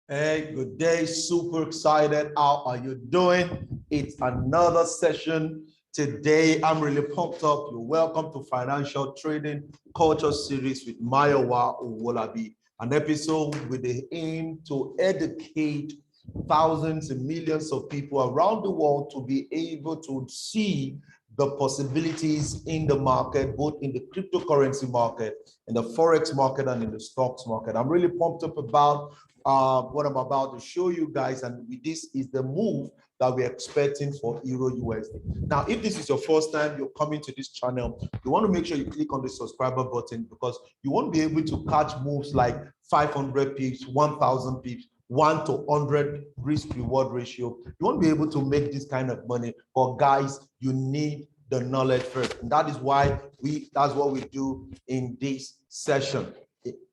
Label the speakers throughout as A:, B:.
A: Hey, good day. Super excited. How are you doing? It's another session. Today, I'm really pumped up. You're welcome to Financial Trading Culture Series with Mayowa Owolabi, an episode with the aim to educate thousands and millions of people around the world to be able to see the possibilities in the market, both in the cryptocurrency market, in the Forex market, and in the stocks market. I'm really pumped up about what I'm about to show you guys, and this is the move that we're expecting for EURAUD. Now, if this is your first time you're coming to this channel, you want to make sure you click on the subscriber button, because you won't be able to catch moves like 500 pips, 1,000 pips, 1 to 100 risk reward ratio. You won't be able to make this kind of money, but guys, you need the knowledge first, and that is why that's what we do in this session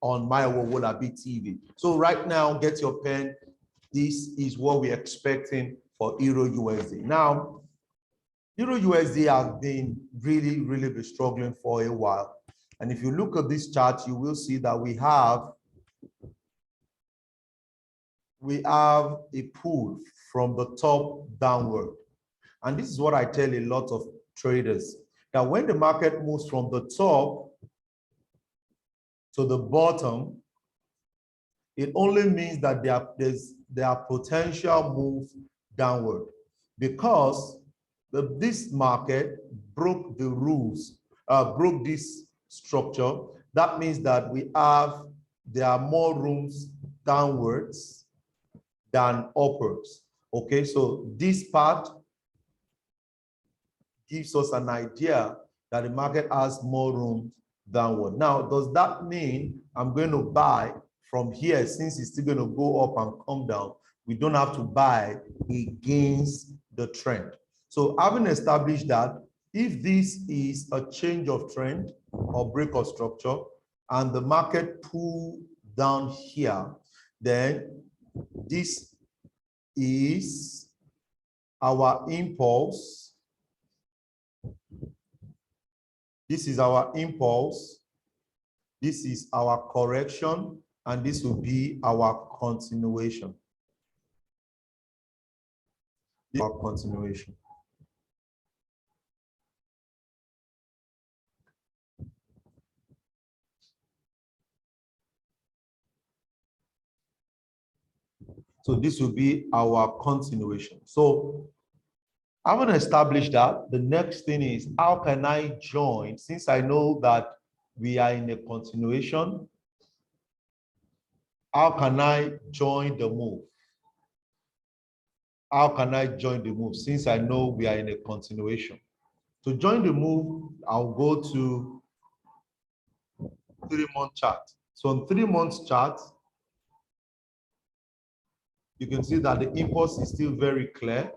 A: on Owolabi TV. So right now, get your pen. This is what we're expecting for EURAUD. Now, EURAUD has been really struggling for a while. And if you look at this chart, you will see that we have a pull from the top downward. And this is what I tell a lot of traders, that when the market moves from the top to the bottom, it only means that there are potential moves downward, because this market broke the rules, broke this structure. That means that there are more rooms downwards than upwards. Okay, so this part gives us an idea that the market has more room downward. Now, does that mean I'm going to buy from here, since it's still going to go up and come down? We don't have to buy against the trend. So having established that, if this is a change of trend or break of structure and the market pull down here, then this is our impulse. This is our impulse. This is our correction, and this will be our continuation. Our continuation. So this will be our continuation. So having established that, the next thing is, how can I join? Since I know that we are in a continuation, how can I join the move? How can I join the move since I know we are in a continuation? To join the move, I'll go to 3-month chart. So on 3 months chart, you can see that the impulse is still very clear,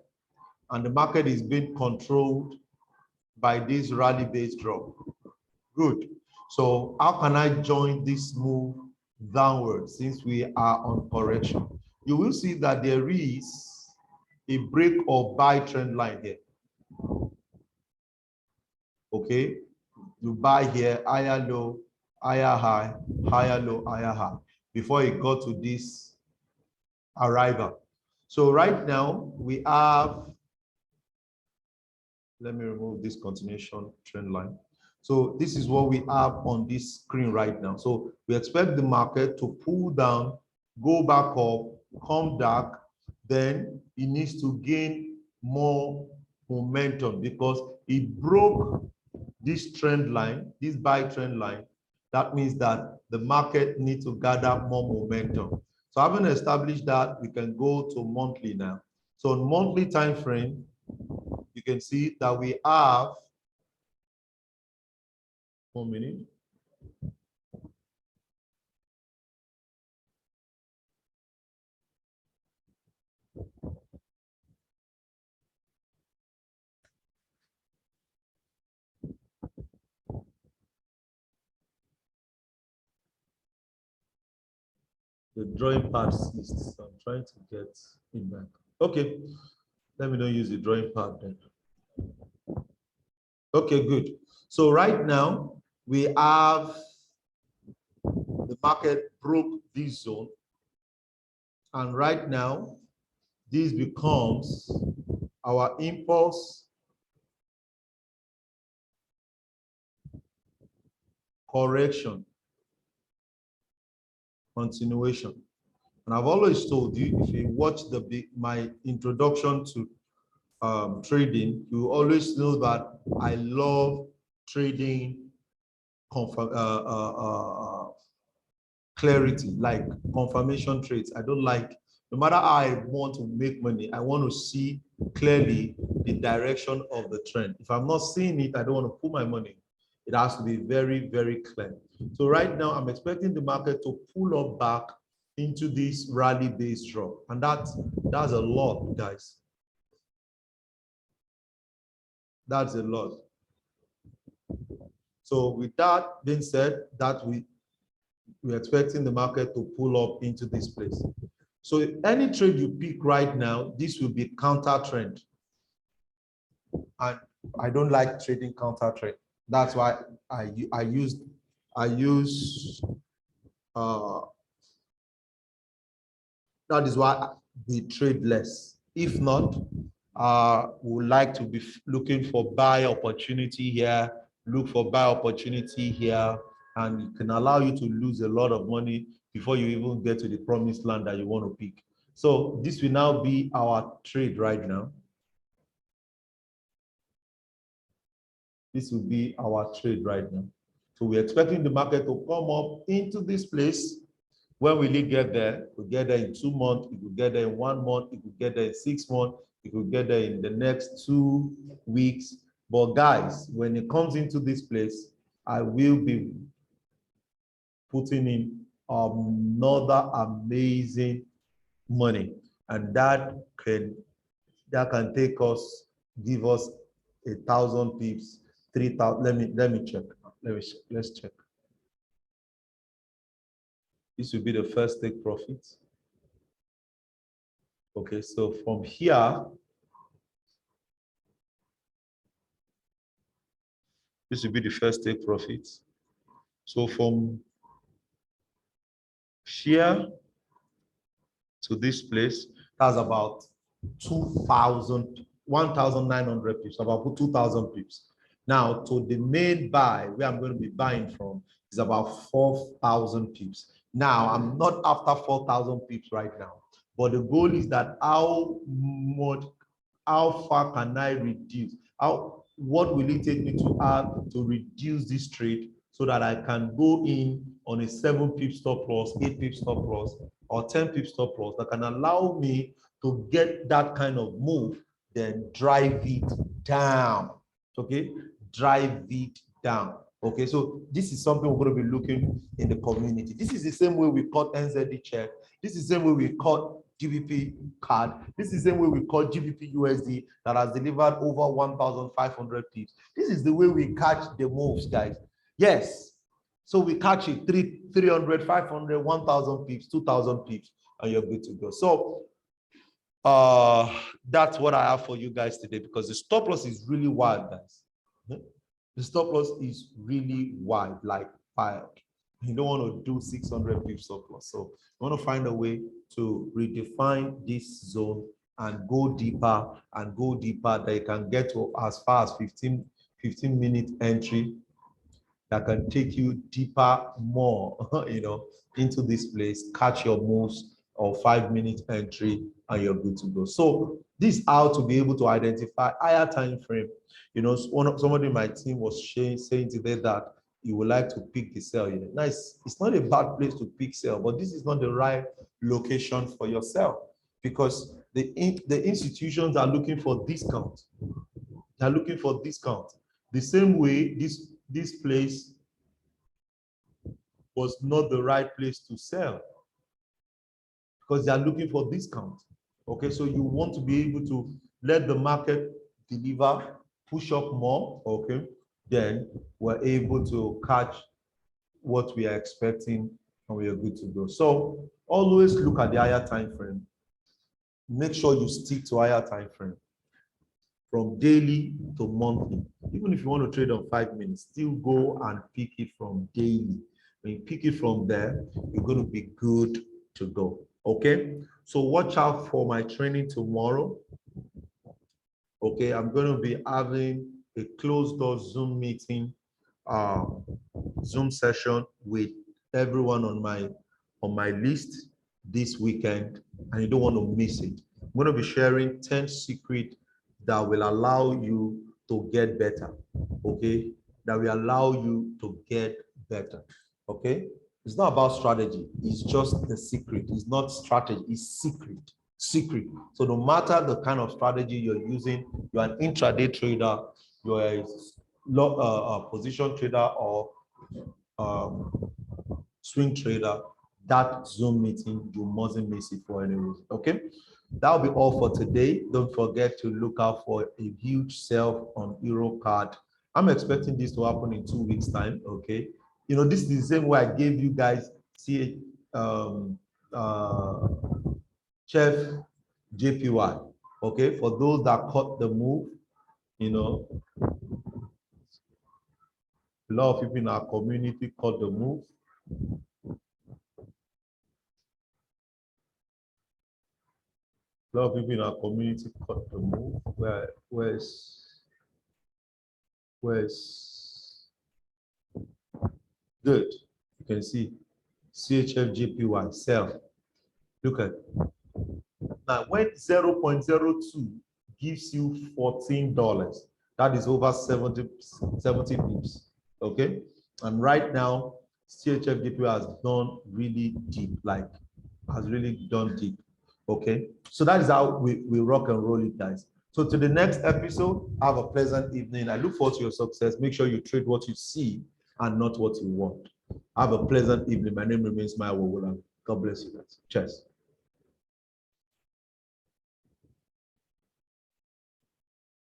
A: and the market is being controlled by this rally-based drop. Good. So how can I join this move downward since we are on correction? You will see that there is a break or buy trend line here. Okay, you buy here, higher low, higher high, higher low, higher high, before it got to this arrival. So right now we have, let me remove this continuation trend line. So this is what we have on this screen right now. So we expect the market to pull down, go back up, come back, then it needs to gain more momentum because it broke this trend line, this buy trend line. That means that the market needs to gather more momentum. So having established that, we can go to monthly now. So on monthly time frame, you can see that we have 1 minute. The drawing pad ceased, so I'm trying to get it back. Okay, let me not use the drawing pad then. Okay, good. So right now we have the market broke this zone And right now, this becomes our impulse correction continuation. And I've always told you, if you watch my introduction to trading, you always know that I love trading clarity, like confirmation trades. I don't like, no matter how I want to make money, I want to see clearly the direction of the trend. If I'm not seeing it, I don't want to put my money. It has to be very, very clear. So right now, I'm expecting the market to pull up back into this rally-based drop. And that's a lot, guys. That's a lot. So with that being said, that we're expecting the market to pull up into this place. So any trade you pick right now, this will be counter trend. And I don't like trading counter trend. That's why I use that is why we trade less. If not, we would like to be looking for buy opportunity here, look for buy opportunity here, and it can allow you to lose a lot of money before you even get to the promised land that you want to pick. So this will now be our trade right now. This will be our trade right now. So we're expecting the market to come up into this place. When will it get there? We'll get there in 2 months, it will get there in 1 month, it will get there in 6 months, it will get there in the next 2 weeks. But guys, when it comes into this place, I will be putting in another amazing money. And that can take us, give us 1,000 pips, 3,000. Let me check. Let's check. This will be the first take profit. Okay, so from here, this will be the first take profit. So from here to this place, that's about 1,900 pips, about 2,000 pips. Now to the main buy, where I'm going to be buying from, is about 4,000 pips. Now I'm not after 4,000 pips right now, but the goal is that how far can I reduce? What will it take me to add to reduce this trade so that I can go in on a 7 pip stop loss, 8 pip stop loss, or 10 pip stop loss that can allow me to get that kind of move, then drive it down. Okay, drive it down. Okay, so this is something we're going to be looking in the community. This is the same way we caught NZD check. This is the same way we caught GBP card. This is the same way we caught GBP USD that has delivered over 1,500 pips. This is the way we catch the moves, guys. Yes. So we catch it 300, 500, 1,000 pips, 2,000 pips, and you're good to go. So that's what I have for you guys today, because the stop loss is really wide, guys. The stop loss is really wide, like wild. You don't want to do 600 pips stop loss. So you want to find a way to redefine this zone and go deeper that you can get to as far as 15-minute entry that can take you deeper more, into this place, catch your moves, or 5-minute entry, and you're good to go. So this is how to be able to identify higher time frame. Somebody in my team was saying today that you would like to pick the sell. Nice. It's not a bad place to pick sell, but this is not the right location for yourself, because the institutions are looking for discount. They're looking for discount. The same way this place was not the right place to sell, because they are looking for discount. Okay, so you want to be able to let the market deliver, push up more, okay, then we're able to catch what we are expecting and we are good to go. So always look at the higher time frame. Make sure you stick to higher time frame, from daily to monthly. Even if you want to trade on 5 minutes, still go and pick it from daily. When you pick it from there, you're going to be good to go. Okay, So watch out for my training tomorrow. Okay, I'm going to be having a closed door Zoom meeting, Zoom session with everyone on my list this weekend, and you don't want to miss it. I'm going to be sharing 10 secrets that will allow you to get better. Okay, that will allow you to get better. Okay, it's not about strategy, it's just the secret. It's not strategy, it's secret. So no matter the kind of strategy you're using, you're an intraday trader, you're a position trader, or swing trader, that Zoom meeting, you mustn't miss it for any reason. Okay, that'll be all for today. Don't forget to look out for a huge sale on EURAUD. I'm expecting this to happen in 2 weeks' time. Okay, you know, this is the same way I gave you guys Chef JPY. Okay, for those that caught the move, you know, a lot of people in our community caught the move. A lot of people in our community caught the move. Where's good? You can see CHF sell. Look at now when 0.02 gives you $14, that is over 70 pips. Okay, and right now CHF has done really deep, like has really done deep. Okay, so that is how we rock and roll it, guys. So to the next episode, have a pleasant evening. I look forward to your success. Make sure you trade what you see and not what you want. Have a pleasant evening. My name remains Mayowa. God bless you guys. Cheers.